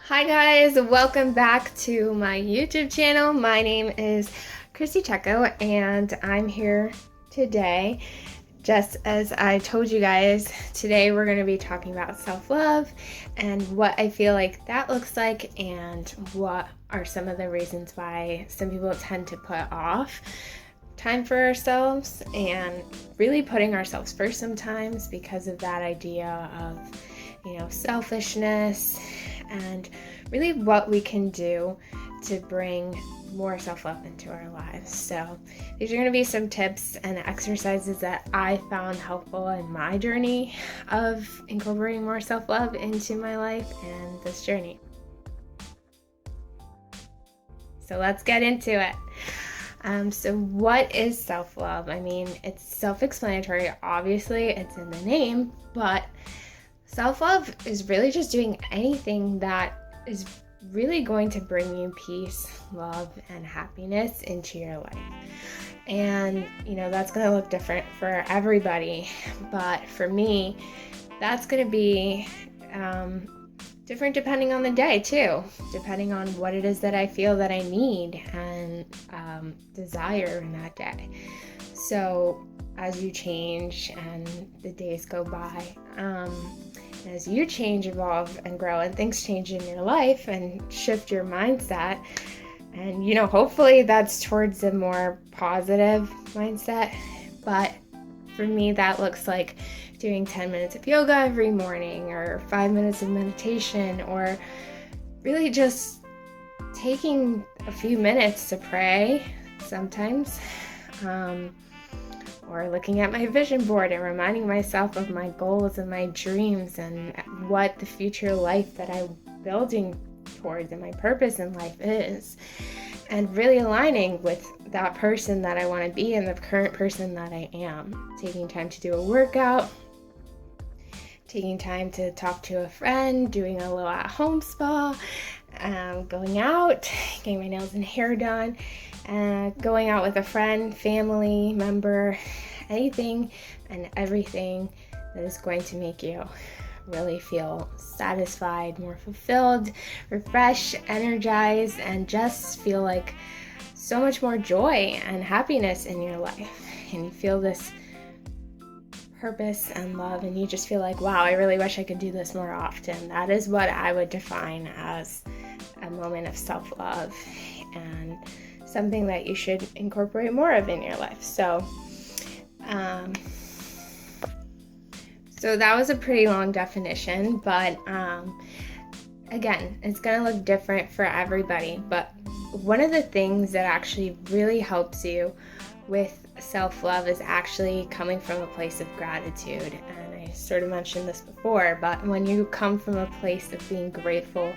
Hi guys, welcome back to my YouTube channel. My name is Christy Checo and I'm here today. Just as I told you guys, today we're going to be talking about self-love and what I feel like that looks like and what are some of the reasons why some people tend to put off time for ourselves and really putting ourselves first sometimes because of that idea of, selfishness and really what we can do to bring more self-love into our lives. So these are going to be some tips and exercises that I found helpful in my journey of incorporating more self-love into my life and this journey. So let's get into it. So what is self-love? I mean, it's self-explanatory. Obviously, it's in the name, but self-love is really just doing anything that is really going to bring you peace, love, and happiness into your life. And, that's going to look different for everybody. But for me, that's going to be different depending on the day too, depending on what it is that I feel that I need and desire in that day. So as you change and the days go by, as you change, evolve, and grow, and things change in your life and shift your mindset, and hopefully that's towards a more positive mindset. But for me, that looks like doing 10 minutes of yoga every morning, or 5 minutes of meditation, or really just taking a few minutes to pray sometimes, or looking at my vision board and reminding myself of my goals and my dreams and what the future life that I'm building towards and my purpose in life is, and really aligning with that person that I want to be and the current person that I am. Taking time to do a workout, taking time to talk to a friend, doing a little at-home spa, going out, getting my nails and hair done, going out with a friend, family member, anything and everything that is going to make you really feel satisfied, more fulfilled, refreshed, energized, and just feel like so much more joy and happiness in your life. And you feel this purpose and love, and you just feel like, wow, I really wish I could do this more often. That is what I would define as a moment of self-love and something that you should incorporate more of in your life. So that was a pretty long definition, but again, it's going to look different for everybody. But one of the things that actually really helps you with self-love is actually coming from a place of gratitude. And I sort of mentioned this before, but when you come from a place of being grateful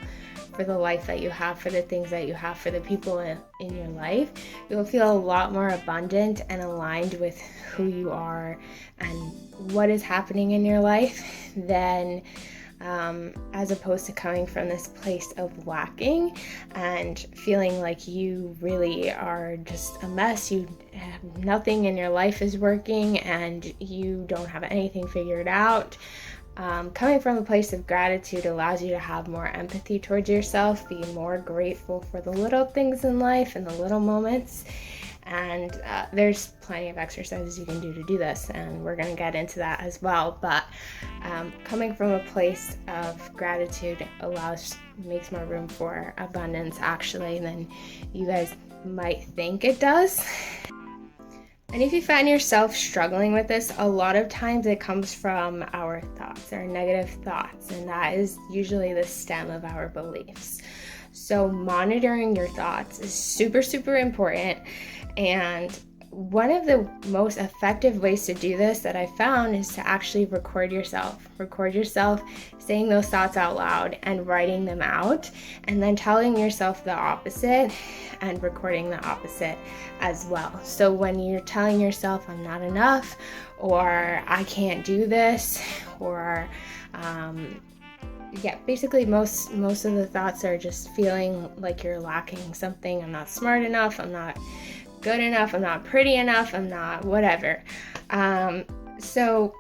for the life that you have, for the things that you have, for the people in your life, you'll feel a lot more abundant and aligned with who you are and what is happening in your life than as opposed to coming from this place of lacking and feeling like you really are just a mess. Nothing in your life is working and you don't have anything figured out. Coming from a place of gratitude allows you to have more empathy towards yourself, be more grateful for the little things in life and the little moments. And there's plenty of exercises you can do to do this, and we're going to get into that as well. But coming from a place of gratitude makes more room for abundance actually than you guys might think it does. And if you find yourself struggling with this, a lot of times it comes from our thoughts, our negative thoughts, and that is usually the stem of our beliefs. So monitoring your thoughts is super, super important. And one of the most effective ways to do this that I found is to actually record yourself saying those thoughts out loud and writing them out, and then telling yourself the opposite and recording the opposite as well. So when you're telling yourself I'm not enough, or I can't do this, or basically most of the thoughts are just feeling like you're lacking something. I'm not smart enough, I'm not good enough, I'm not pretty enough, I'm not whatever. So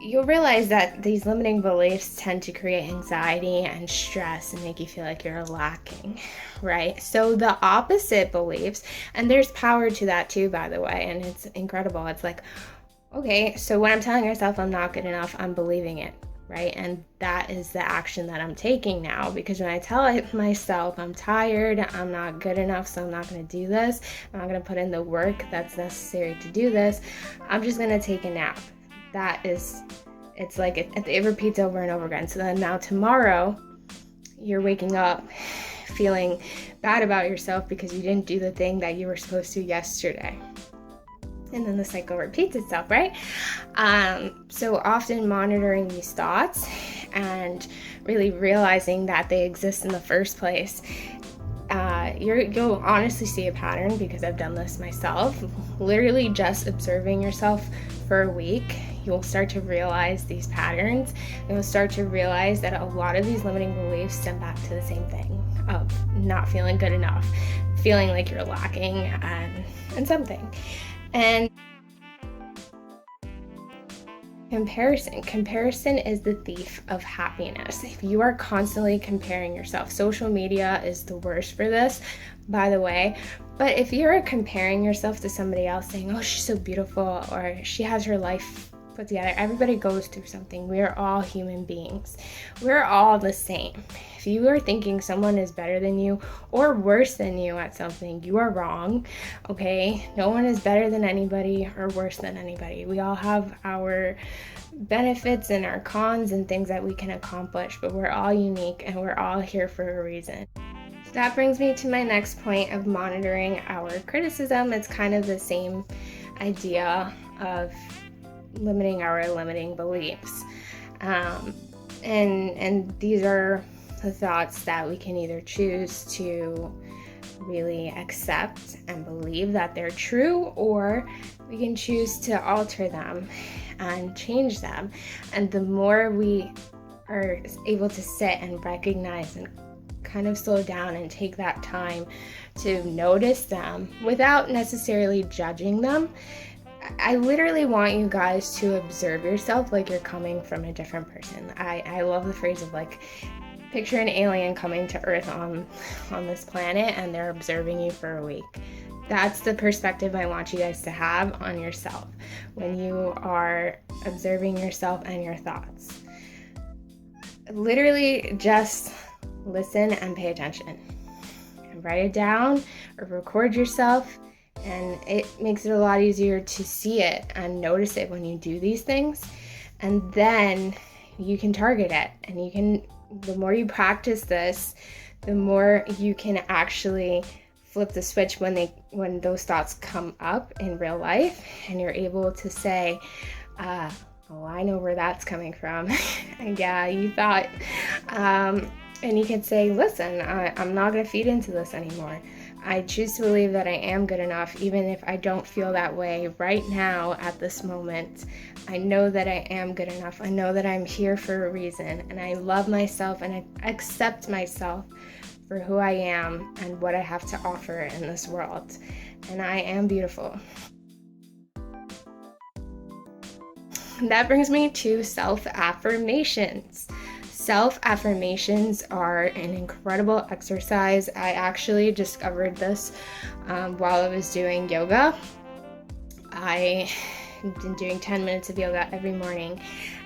you'll realize that these limiting beliefs tend to create anxiety and stress and make you feel like you're lacking, right? So the opposite beliefs, and there's power to that too, by the way, and it's incredible. It's like, okay, so when I'm telling myself I'm not good enough, I'm believing it, right? And that is the action that I'm taking now, because when I tell myself I'm tired, I'm not good enough, so I'm not going to do this, I'm not going to put in the work that's necessary to do this, I'm just going to take a nap. It's like it repeats over and over again. So then now tomorrow, you're waking up feeling bad about yourself because you didn't do the thing that you were supposed to yesterday. And then the cycle repeats itself, right? So often monitoring these thoughts and really realizing that they exist in the first place, you'll honestly see a pattern, because I've done this myself. Literally just observing yourself for a week, you'll start to realize these patterns, and you'll start to realize that a lot of these limiting beliefs stem back to the same thing of not feeling good enough, feeling like you're lacking and something. And comparison is the thief of happiness. If you are constantly comparing yourself, social media is the worst for this, by the way, but if you're comparing yourself to somebody else saying, oh, she's so beautiful, or she has her life put together, everybody goes through something. We are all human beings. We're all the same. If you are thinking someone is better than you or worse than you at something, you are wrong, okay? No one is better than anybody or worse than anybody. We all have our benefits and our cons and things that we can accomplish, but we're all unique and we're all here for a reason. That brings me to my next point of monitoring our criticism. It's kind of the same idea of limiting our limiting beliefs. And these are the thoughts that we can either choose to really accept and believe that they're true, or we can choose to alter them and change them. And the more we are able to sit and recognize and kind of slow down and take that time to notice them without necessarily judging them, I literally want you guys to observe yourself like you're coming from a different person. I love the phrase of like, picture an alien coming to Earth on this planet and they're observing you for a week. That's the perspective I want you guys to have on yourself when you are observing yourself and your thoughts. Literally just listen and pay attention. Write it down or record yourself, and it makes it a lot easier to see it and notice it when you do these things. And then you can target it, and the more you practice this, the more you can actually flip the switch when those thoughts come up in real life, and you're able to say, oh, I know where that's coming from. Yeah, you thought, and you can say, listen, I'm not going to feed into this anymore. I choose to believe that I am good enough, even if I don't feel that way right now at this moment. I know that I am good enough. I know that I'm here for a reason, and I love myself and I accept myself for who I am and what I have to offer in this world. And I am beautiful. That brings me to self-affirmations. Self-affirmations are an incredible exercise. I actually discovered this while I was doing yoga. I've been doing 10 minutes of yoga every morning,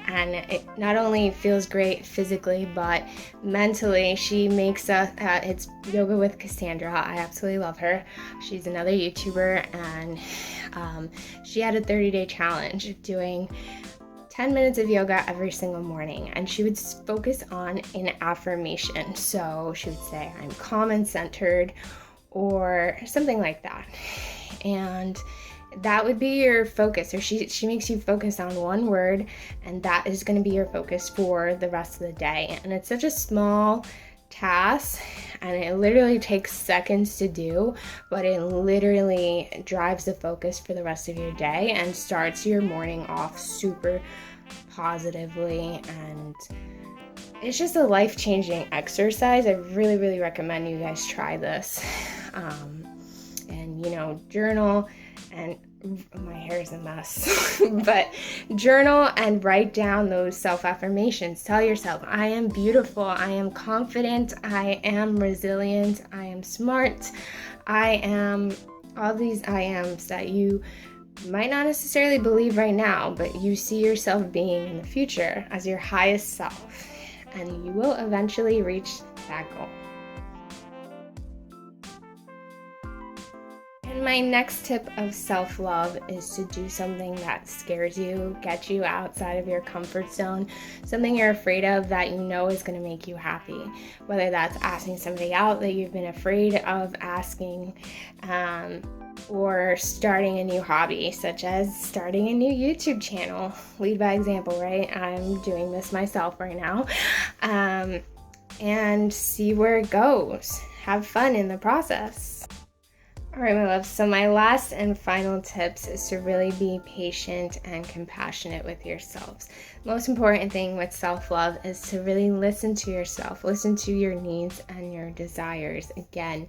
and it not only feels great physically, but mentally. She makes it's Yoga with Cassandra. I absolutely love her. She's another YouTuber, and she had a 30-day challenge of doing 10 minutes of yoga every single morning, and she would focus on an affirmation. So she would say, I'm calm and centered, or something like that. And that would be your focus, or she makes you focus on one word, and that is going to be your focus for the rest of the day. And it's such a small task, and it literally takes seconds to do, but it literally drives the focus for the rest of your day and starts your morning off super positively. And it's just a life-changing exercise. I really, really recommend you guys try this. And journal and my hair is a mess, but journal and write down those self-affirmations. Tell yourself, I am beautiful, I am confident, I am resilient, I am smart, I am all these I ams that you might not necessarily believe right now, but you see yourself being in the future as your highest self, and you will eventually reach that goal. And my next tip of self-love is to do something that scares you, gets you outside of your comfort zone, something you're afraid of that you know is going to make you happy. Whether that's asking somebody out that you've been afraid of asking, or starting a new hobby, such as starting a new YouTube channel. Lead by example, right? I'm doing this myself right now. And see where it goes. Have fun in the process. All right, my loves, so my last and final tips is to really be patient and compassionate with yourselves. Most important thing with self-love is to really listen to yourself, listen to your needs and your desires. Again,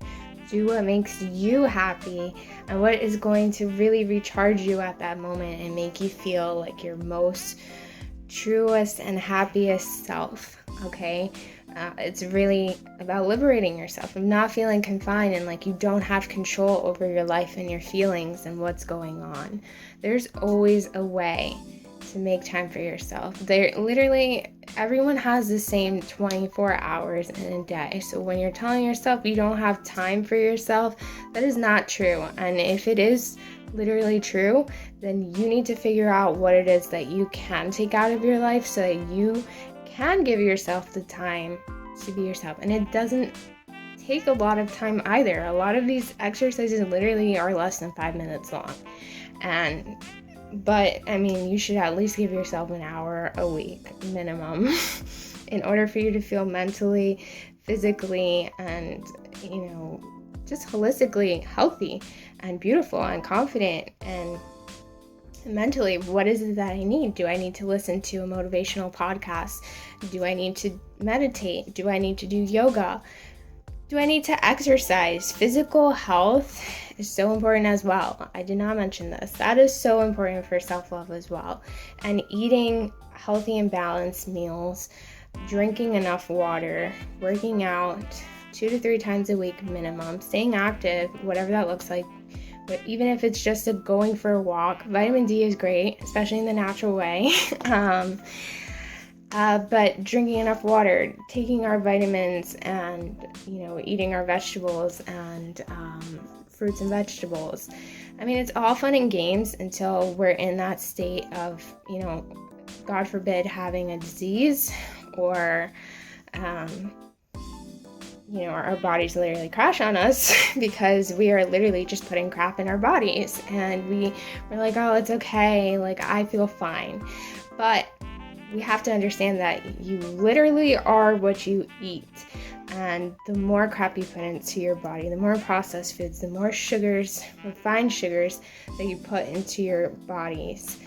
do what makes you happy and what is going to really recharge you at that moment and make you feel like your most truest and happiest self, okay? It's really about liberating yourself, of not feeling confined and like you don't have control over your life and your feelings and what's going on. There's always a way to make time for yourself. Everyone has the same 24 hours in a day. So when you're telling yourself you don't have time for yourself, that is not true. And if it is literally true, then you need to figure out what it is that you can take out of your life so that you can give yourself the time to be yourself. And it doesn't take a lot of time either. A lot of these exercises literally are less than 5 minutes long. But I mean, you should at least give yourself an hour a week minimum in order for you to feel mentally, physically, and just holistically healthy and beautiful and confident. And mentally, what is it that I need? Do I need to listen to a motivational podcast? Do I need to meditate? Do I need to do yoga? Do I need to exercise? Physical health is so important as well. I did not mention this. That is so important for self-love as well. And eating healthy and balanced meals, drinking enough water, working out 2 to 3 times a week minimum, staying active, whatever that looks like. But even if it's just going for a walk, vitamin D is great, especially in the natural way. But drinking enough water, taking our vitamins, and eating our vegetables and fruits and vegetables. I mean, it's all fun and games until we're in that state of, God forbid, having a disease or our bodies literally crash on us because we are literally just putting crap in our bodies, and we're like, oh, it's okay, like I feel fine. But we have to understand that you literally are what you eat, and the more crap you put into your body, the more processed foods, the more sugars, refined sugars that you put into your bodies,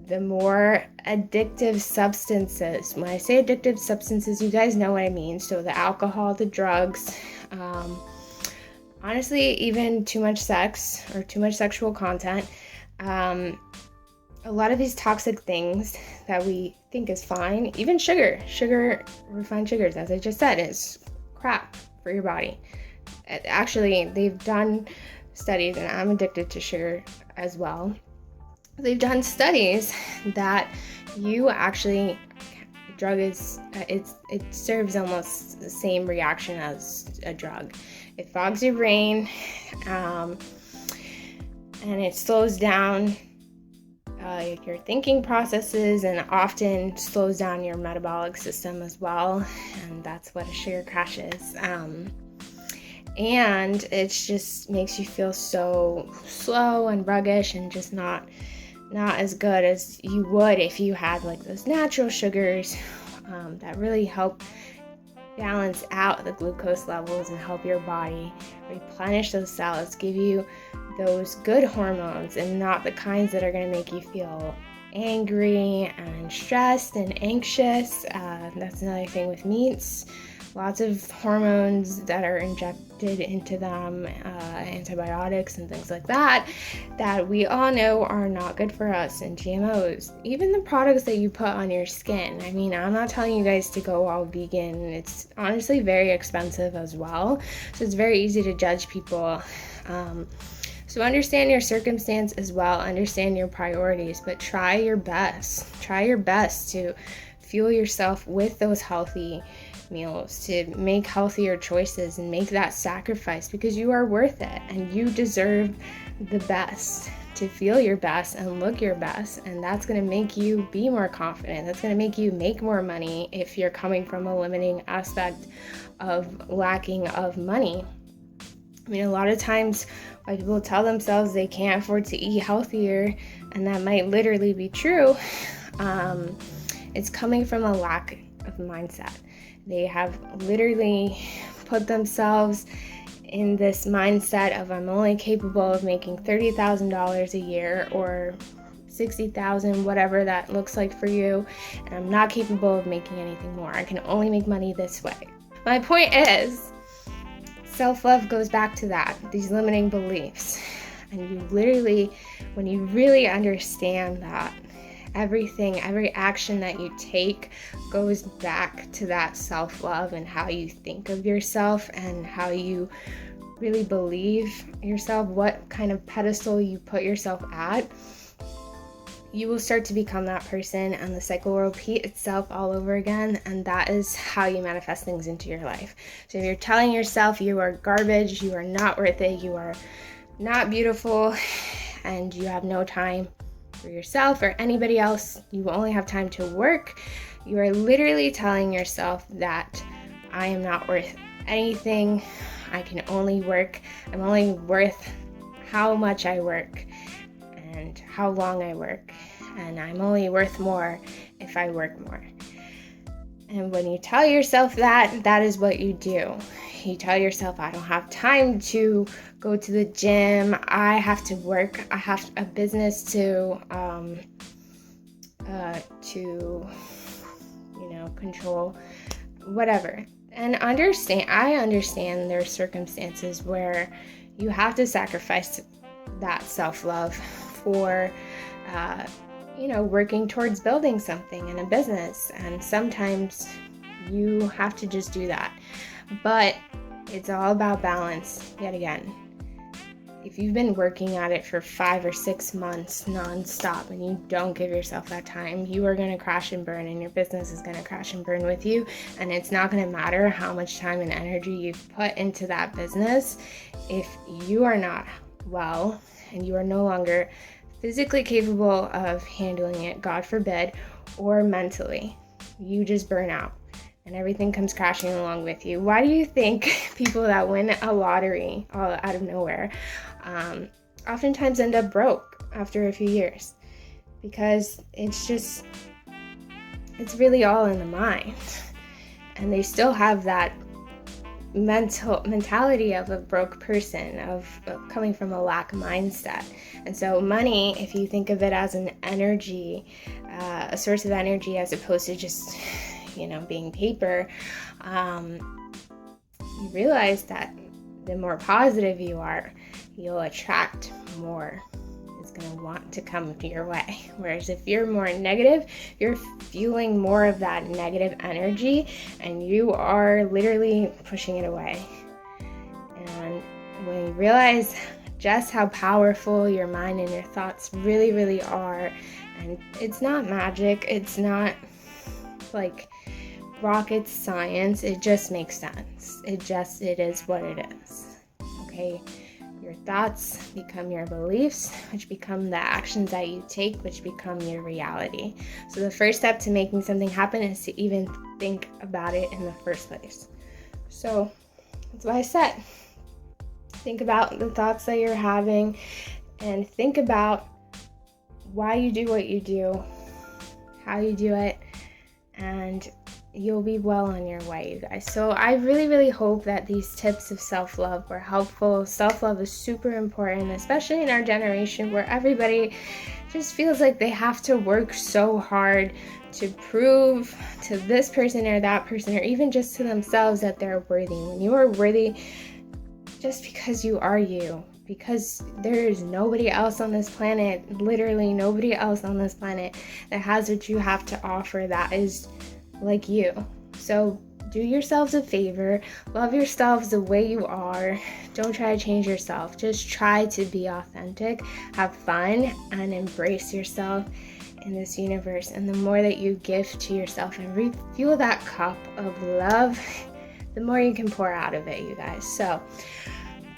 the more addictive substances. When I say addictive substances, you guys know what I mean. So the alcohol, the drugs, honestly, even too much sex or too much sexual content. A lot of these toxic things that we think is fine, even sugar, refined sugars, as I just said, is crap for your body. Actually, they've done studies, and I'm addicted to sugar as well. They've done studies that it serves almost the same reaction as a drug. It fogs your brain, and it slows down your thinking processes, and often slows down your metabolic system as well. And that's what a sugar crash is. And it just makes you feel so slow and ruggish and just not as good as you would if you had like those natural sugars that really help balance out the glucose levels and help your body replenish those cells, give you those good hormones and not the kinds that are going to make you feel angry and stressed and anxious. That's another thing with meats. lots of hormones that are injected into them, antibiotics and things like that we all know are not good for us, and GMOs, even the products that you put on your skin. I mean, I'm not telling you guys to go all vegan. It's honestly very expensive as well, so it's very easy to judge people. So understand your circumstance as well, understand your priorities, but try your best to fuel yourself with those healthy meals, to make healthier choices and make that sacrifice, because you are worth it and you deserve the best, to feel your best and look your best. And that's going to make you be more confident. That's going to make you make more money if you're coming from a limiting aspect of lacking of money. I mean, a lot of times why people tell themselves they can't afford to eat healthier, and that might literally be true, it's coming from a lack of mindset. They have literally put themselves in this mindset of, I'm only capable of making $30,000 a year or $60,000, whatever that looks like for you, and I'm not capable of making anything more. I can only make money this way. My point is, self-love goes back to that, these limiting beliefs. And you literally, when you really understand that, every action that you take goes back to that self-love and how you think of yourself and how you really believe yourself, what kind of pedestal you put yourself at, you will start to become that person, and the cycle will repeat itself all over again. And that is how you manifest things into your life. So if you're telling yourself you are garbage, you are not worth it, you are not beautiful, and you have no time for yourself or anybody else, you only have time to work, you are literally telling yourself that I am not worth anything, I can only work, I'm only worth how much I work and how long I work, and I'm only worth more if I work more. And when you tell yourself that, that is what you do. You tell yourself, I don't have time to go to the gym, I have to work, I have a business to control, whatever. And I understand there are circumstances where you have to sacrifice that self-love for working towards building something in a business, and sometimes you have to just do that. But it's all about balance. Yet again, if you've been working at it for 5 or 6 months non-stop and you don't give yourself that time, you are going to crash and burn, and your business is going to crash and burn with you. And it's not going to matter how much time and energy you've put into that business if you are not well and you are no longer physically capable of handling it, God forbid, or mentally. You just burn out and everything comes crashing along with you. Why do you think people that win a lottery all out of nowhere oftentimes end up broke after a few years? Because it's really all in the mind. And they still have that mentality of a broke person, of coming from a lack mindset. And so money, if you think of it as an energy, a source of energy, as opposed to just being paper, you realize that the more positive you are, you'll attract more. It's going to want to come your way. Whereas if you're more negative, you're fueling more of that negative energy, and you are literally pushing it away. And when you realize just how powerful your mind and your thoughts really, really are, and it's not magic, it's not like rocket science, it just makes sense. It is what it is. Okay? Your thoughts become your beliefs, which become the actions that you take, which become your reality. So the first step to making something happen is to even think about it in the first place. So that's why I said, think about the thoughts that you're having, and think about why you do what you do, how you do it, and you'll be well on your way, you guys. So I really, really hope that these tips of self-love were helpful. Self-love is super important, especially in our generation where everybody just feels like they have to work so hard to prove to this person or that person, or even just to themselves, that they're worthy. When you are worthy, just because you are you, because there is nobody else on this planet, literally nobody else on this planet, that has what you have to offer that is like you. So do yourselves a favor, love yourselves the way you are. Don't try to change yourself. Just try to be authentic, have fun, and embrace yourself in this universe. And the more that you give to yourself and refuel that cup of love, the more you can pour out of it, you guys. So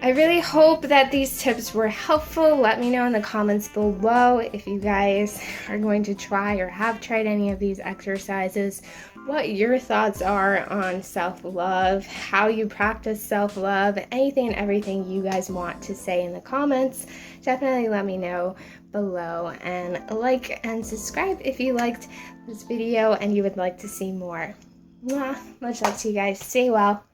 I really hope that these tips were helpful. Let me know in the comments below if you guys are going to try or have tried any of these exercises, what your thoughts are on self-love, how you practice self-love, anything and everything you guys want to say in the comments. Definitely let me know below, and like and subscribe if you liked this video and you would like to see more. Much love to you guys. Stay well.